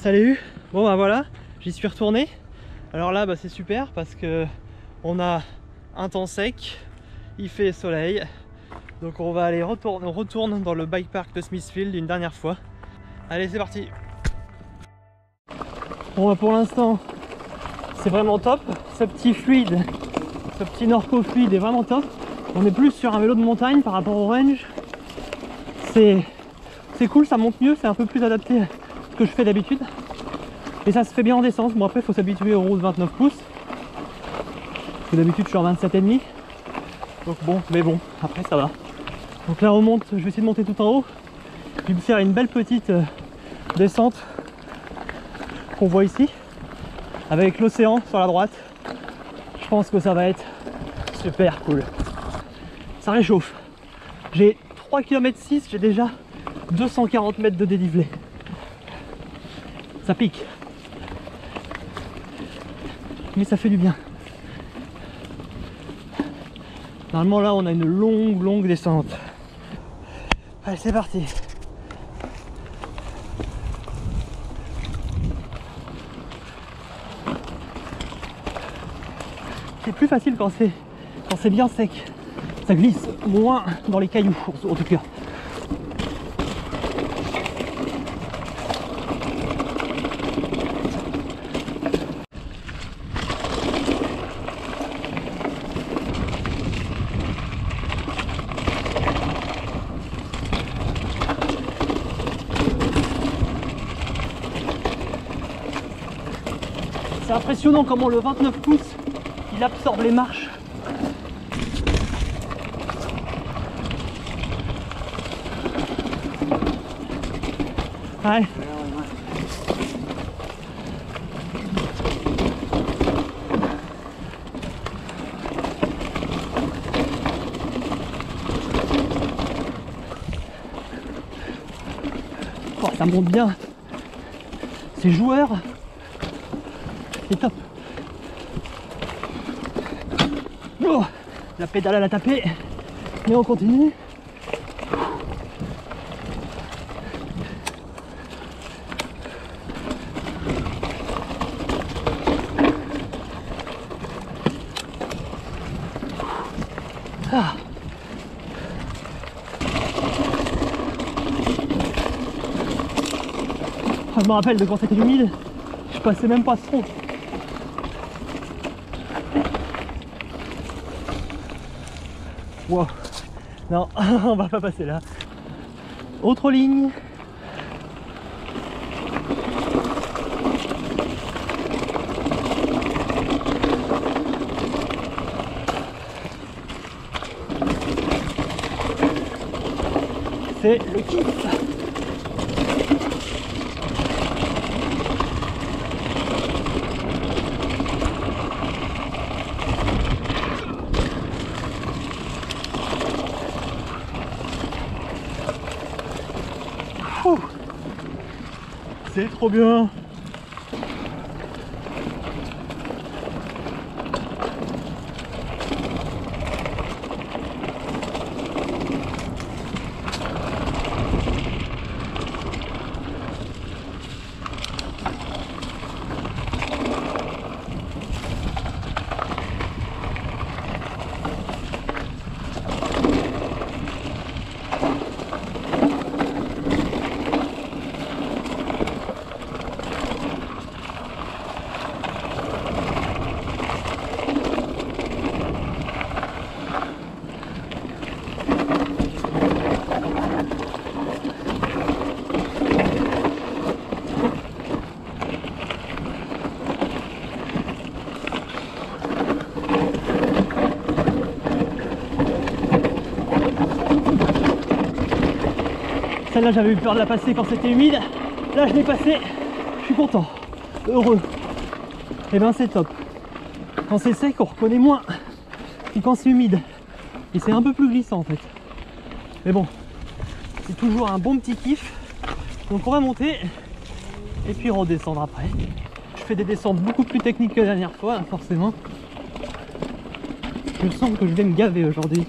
Salut. Bon bah voilà, j'y suis retourné. Alors là bah c'est super parce que on a un temps sec, il fait soleil. Donc on va aller on retourne dans le bike park de Smithfield une dernière fois. Allez, c'est parti. Bon bah pour l'instant c'est vraiment top. Ce petit fluide, ce petit Norco fluide est vraiment top. On est plus sur un vélo de montagne par rapport au range. C'est cool, ça monte mieux, c'est un peu plus adapté à ce que je fais d'habitude. Et ça se fait bien en descente. Bon après il faut s'habituer aux roues de 29 pouces. Parce que d'habitude je suis en 27,5. Donc bon, mais bon, après ça va. Donc là on monte, je vais essayer de monter tout en haut. Puis me faire une belle petite descente qu'on voit ici. Avec l'océan sur la droite. Je pense que ça va être super cool. Ça réchauffe. J'ai 3,6 km, j'ai déjà 240 mètres de dénivelé. Ça pique. Mais ça fait du bien. Normalement là on a une longue descente. Allez, c'est parti. C'est plus facile quand c'est bien sec. Ça glisse moins dans les cailloux en tout cas. C'est impressionnant comment le 29 pouces il absorbe les marches. Ouais. Oh, ça monte bien. C'est joueur. C'est top. Oh, la pédale à la taper. Mais on continue. Ah. Je me rappelle de quand c'était humide, je passais même pas ce fond. Wow. Non, on va pas passer là. Autre ligne. C'est le kiff. C'est trop bien. Celle-là j'avais eu peur de la passer quand c'était humide. Là je l'ai passée, je suis content, heureux. Et ben c'est top. Quand c'est sec on reconnaît moins que quand c'est humide. Et c'est un peu plus glissant en fait. Mais bon, c'est toujours un bon petit kiff. Donc on va monter et puis redescendre après. Je fais des descentes beaucoup plus techniques que la dernière fois, forcément. Je sens que je vais me gaver aujourd'hui.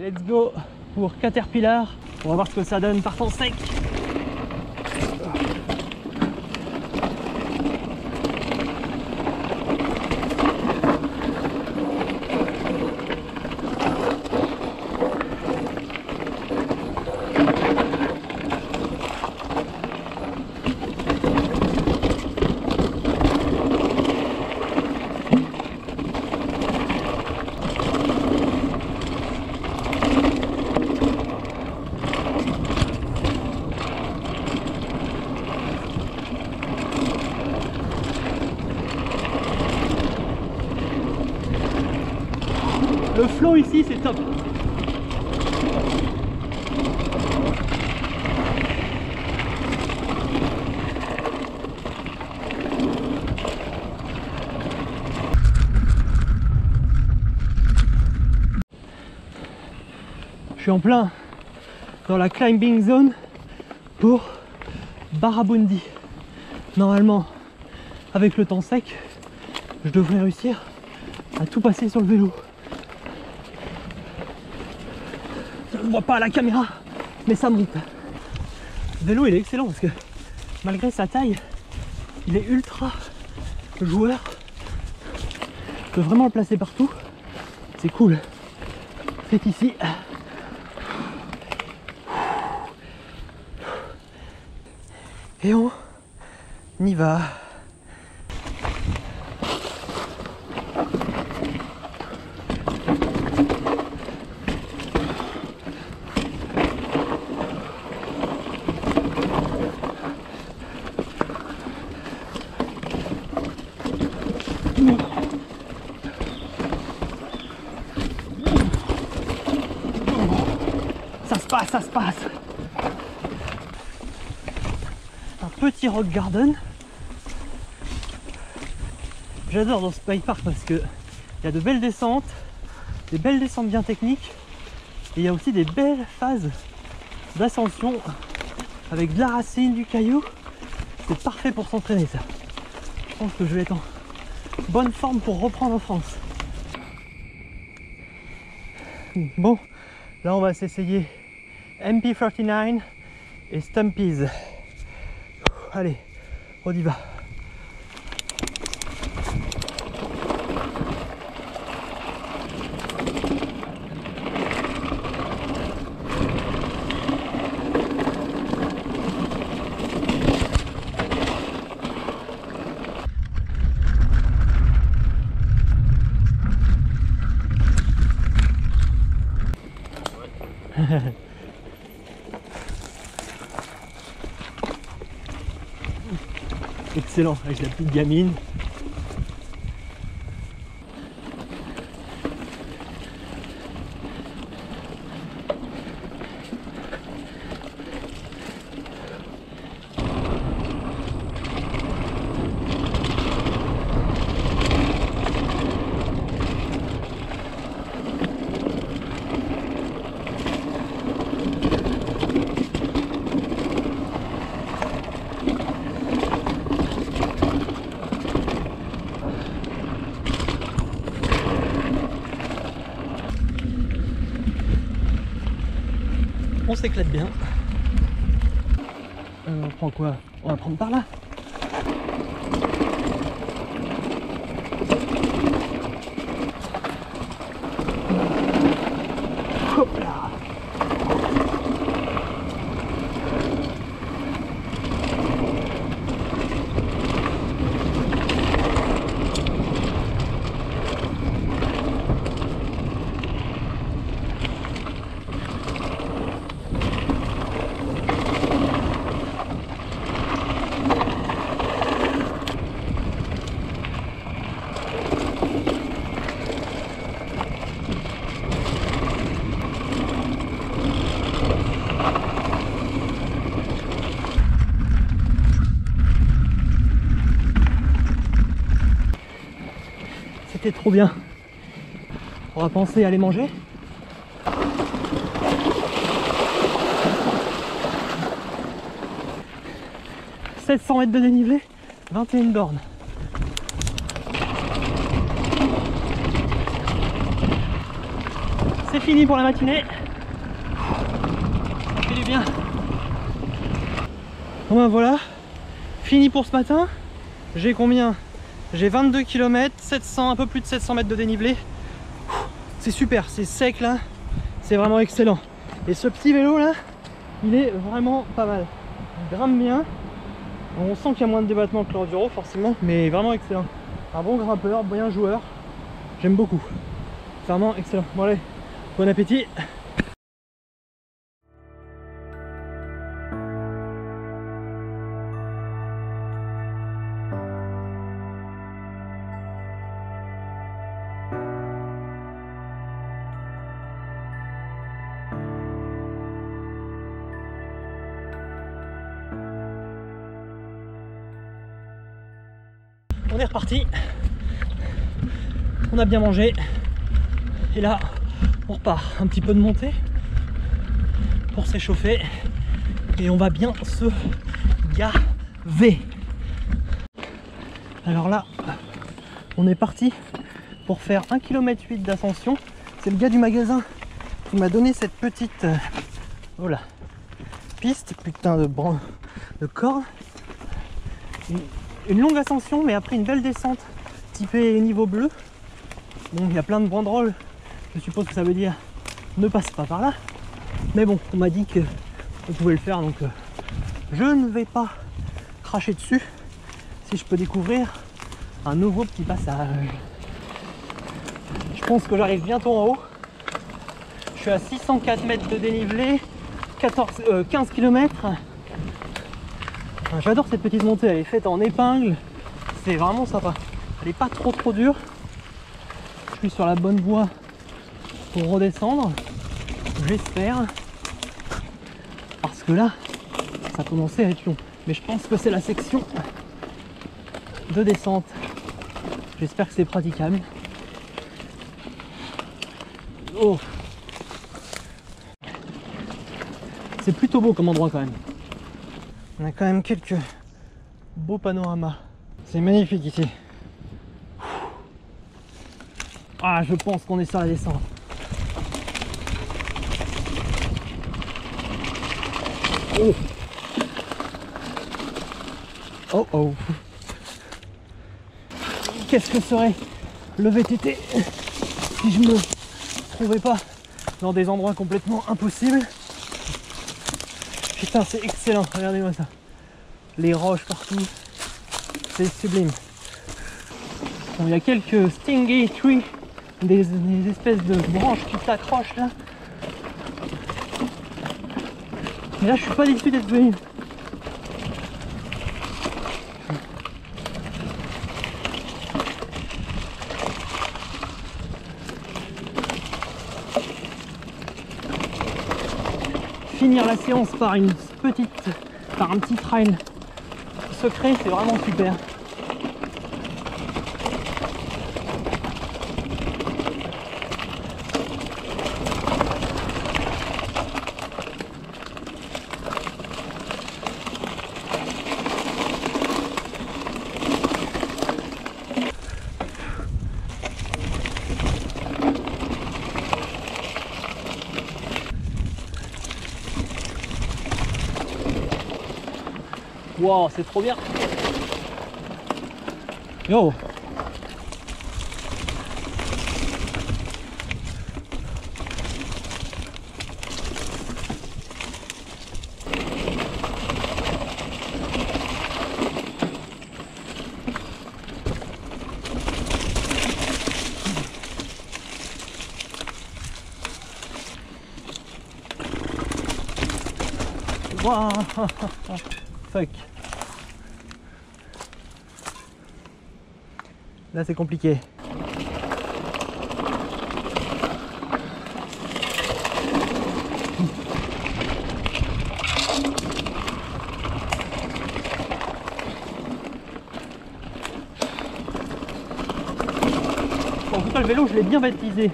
let's go pour Caterpillar. On va voir ce que ça donne par temps sec. Le flow ici c'est top. Je suis en plein dans la climbing zone pour Barabundi. Normalement, avec le temps sec, je devrais réussir à tout passer sur le vélo. Je ne vois pas à la caméra, mais ça monte. Le vélo il est excellent parce que malgré sa taille, il est ultra joueur. Je peux vraiment le placer partout. C'est cool. C'est ici. Et on y va. Ça se passe. Un petit rock garden. J'adore dans ce bike park parce que il y a de belles descentes, des belles descentes bien techniques, et il y a aussi des belles phases d'ascension avec de la racine, du caillou. C'est parfait pour s'entraîner ça. Je pense que je vais être en bonne forme pour reprendre en France. Bon, là on va s'essayer MP39 et Stumpies. Allez, on y va. Excellent avec la petite gamine. On s'éclate bien. On prend quoi? On va prendre par là. Hop là. C'était trop bien. On va penser à aller manger. « 700 mètres de dénivelé, 21 bornes. c'est fini pour la matinée. Ça fait du bien. Bon ben voilà, fini pour ce matin. J'ai combien? J'ai 22 km, 700, un peu plus de 700 mètres de dénivelé. C'est super, c'est sec là, c'est vraiment excellent. Et ce petit vélo là, il est vraiment pas mal. Il grimpe bien. On sent qu'il y a moins de débattement que l'enduro forcément, mais vraiment excellent. Un bon grimpeur, bien joueur. J'aime beaucoup. C'est vraiment excellent. Bon allez, bon appétit. On est reparti, on a bien mangé et là on repart. Un petit peu de montée pour s'échauffer et on va bien se gaver. Alors là on est parti pour faire 1,8 km d'ascension. C'est le gars du magasin qui m'a donné cette petite voilà, piste, putain de corde. Une longue ascension mais après une belle descente typée niveau bleu. Bon, il y a plein de banderoles, je suppose que ça veut dire ne passe pas par là, mais bon, on m'a dit que on pouvait le faire, donc je ne vais pas cracher dessus si je peux découvrir un nouveau petit passage. Je pense que j'arrive bientôt en haut. Je suis à 604 mètres de dénivelé, 15 km. J'adore cette petite montée, elle est faite en épingle, c'est vraiment sympa. Elle n'est pas trop dure. Je suis sur la bonne voie pour redescendre, j'espère. Parce que là, ça commençait à être long. Mais je pense que c'est la section de descente. J'espère que c'est praticable. Oh, c'est plutôt beau comme endroit quand même. On a quand même quelques beaux panoramas. C'est magnifique ici. Ah, je pense qu'on est sur la descente. Oh. Oh oh. Qu'est-ce que serait le VTT si je me trouvais pas dans des endroits complètement impossibles? Putain, c'est excellent, regardez-moi ça. Les roches partout, c'est sublime. Bon, il y a quelques stingy trees, des espèces de branches qui s'accrochent là. Mais là, je suis pas déçu d'être venu. Finir la séance par un petit trail secret, c'est vraiment super. Wow, c'est trop bien. Yo. Wow. Fuck. Là c'est compliqué. En tout cas le vélo je l'ai bien baptisé.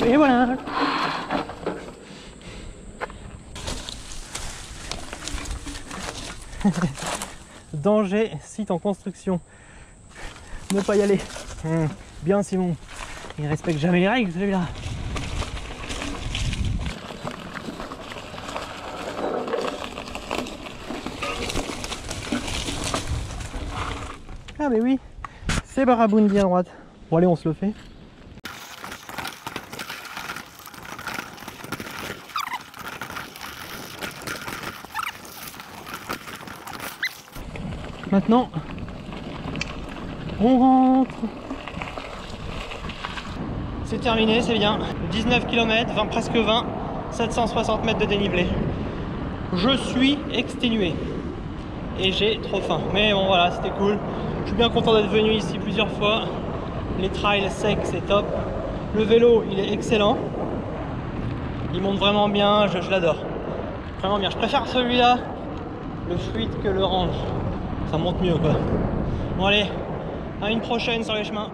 Et voilà. Danger, site en construction. ne pas y aller. Bien Simon, il respecte jamais les règles celui-là. Ah mais oui, c'est Barabundi à droite. Bon allez, on se le fait. Maintenant, on rentre. C'est terminé, c'est bien. 19 km, presque 20, 760 mètres de dénivelé. Je suis exténué et j'ai trop faim. Mais bon voilà, c'était cool. Je suis bien content d'être venu ici plusieurs fois. Les trails secs, c'est top. Le vélo, il est excellent. Il monte vraiment bien, je l'adore. Vraiment bien. Je préfère celui-là, le fluide, que le range. Ça monte mieux quoi. Bon allez, à une prochaine sur les chemins.